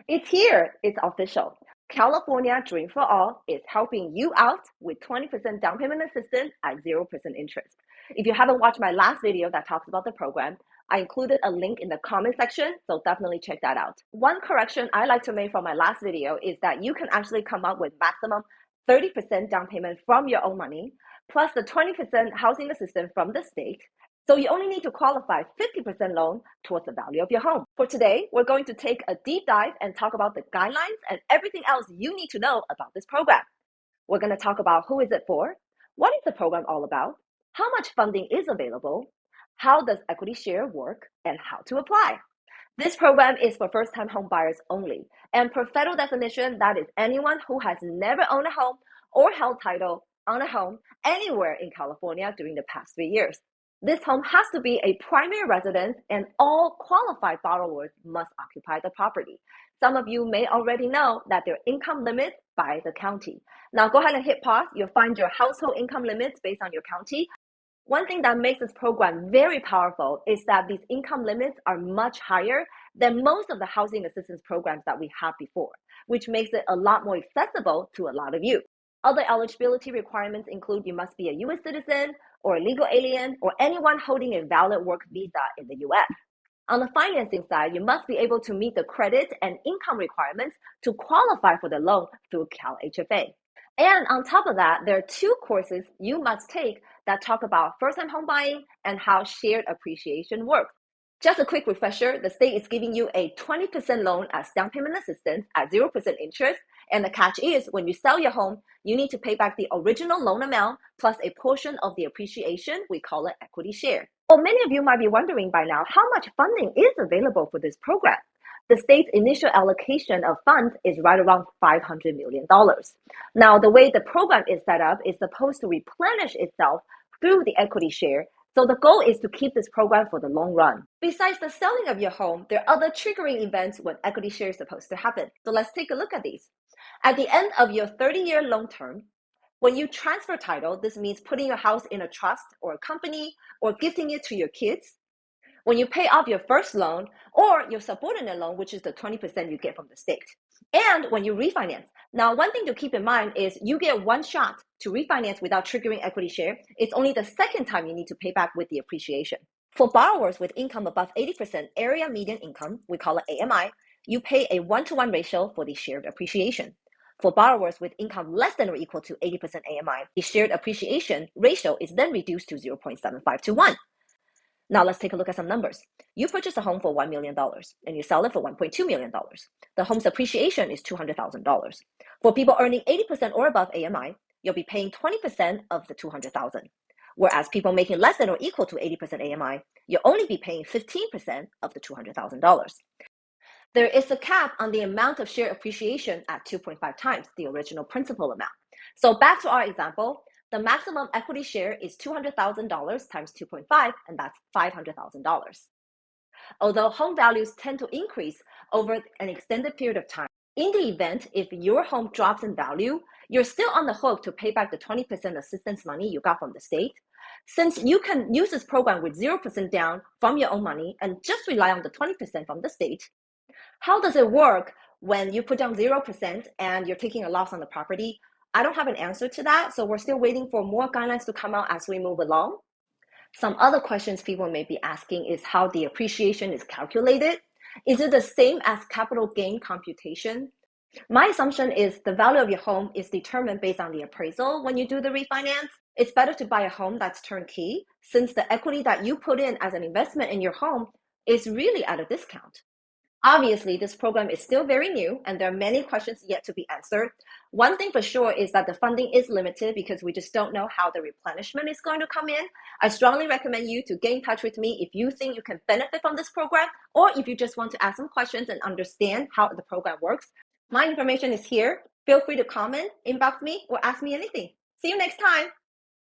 It's here. It's official. California Dream for All is helping you out with 20% down payment assistance at 0% interest. If you haven't watched my last video that talks about the program, I included a link in the comment section, so definitely check that out. One correction I like to make from my last video is that you can actually come up with maximum 30% down payment from your own money, plus the 20% housing assistance from the state. So you only need to qualify 50% loan towards the value of your home. For today, we're going to take a deep dive and talk about the guidelines and everything else you need to know about this program. We're going to talk about who is it for, what is the program all about, how much funding is available, how does equity share work, and how to apply. This program is for first-time home buyers only, and per federal definition, that is anyone who has never owned a home or held title on a home anywhere in California during the past 3 years. This home has to be a primary residence, and all qualified borrowers must occupy the property. Some of you may already know that there are income limits by the county. Now go ahead and hit pause. You'll find your household income limits based on your county. One thing that makes this program very powerful is that these income limits are much higher than most of the housing assistance programs that we had before, which makes it a lot more accessible to a lot of you. Other eligibility requirements include you must be a U.S. citizen or a legal alien or anyone holding a valid work visa in the U.S. On the financing side, you must be able to meet the credit and income requirements to qualify for the loan through Cal HFA. And on top of that, there are 2 courses you must take that talk about first-time home buying and how shared appreciation works. Just a quick refresher, the state is giving you a 20% loan as down payment assistance at 0% interest. And the catch is when you sell your home, you need to pay back the original loan amount plus a portion of the appreciation. We call it equity share. Well, many of you might be wondering by now how much funding is available for this program. The state's initial allocation of funds is right around $500 million. Now, the way the program is set up is supposed to replenish itself through the equity share. So the goal is to keep this program for the long run. Besides the selling of your home, there are other triggering events when equity share is supposed to happen. So let's take a look at these. At the end of your 30-year loan term, when you transfer title, this means putting your house in a trust or a company or gifting it to your kids. When you pay off your first loan or your subordinate loan, which is the 20% you get from the state. And when you refinance. Now, one thing to keep in mind is you get one shot to refinance without triggering equity share. It's only the second time you need to pay back with the appreciation. For borrowers with income above 80% area median income, we call it AMI, you pay a 1-to-1 ratio for the shared appreciation. For borrowers with income less than or equal to 80% AMI, the shared appreciation ratio is then reduced to 0.75 to 1. Now let's take a look at some numbers. You purchase a home for $1 million and you sell it for $1.2 million. The home's appreciation is $200,000. For people earning 80% or above AMI, you'll be paying 20% of the $200,000. Whereas people making less than or equal to 80% AMI, you'll only be paying 15% of the $200,000. There is a cap on the amount of share appreciation at 2.5 times the original principal amount. So back to our example, the maximum equity share is $200,000 times 2.5, and that's $500,000. Although home values tend to increase over an extended period of time, in the event if your home drops in value, you're still on the hook to pay back the 20% assistance money you got from the state. Since you can use this program with 0% down from your own money and just rely on the 20% from the state, how does it work when you put down 0% and you're taking a loss on the property? I don't have an answer to that, so we're still waiting for more guidelines to come out as we move along. Some other questions people may be asking is how the appreciation is calculated. Is it the same as capital gain computation? My assumption is the value of your home is determined based on the appraisal when you do the refinance. It's better to buy a home that's turnkey since the equity that you put in as an investment in your home is really at a discount. Obviously, this program is still very new and there are many questions yet to be answered. One thing for sure is that the funding is limited because we just don't know how the replenishment is going to come in. I strongly recommend you to get in touch with me if you think you can benefit from this program or if you just want to ask some questions and understand how the program works. My information is here. Feel free to comment, inbox me, or ask me anything. See you next time.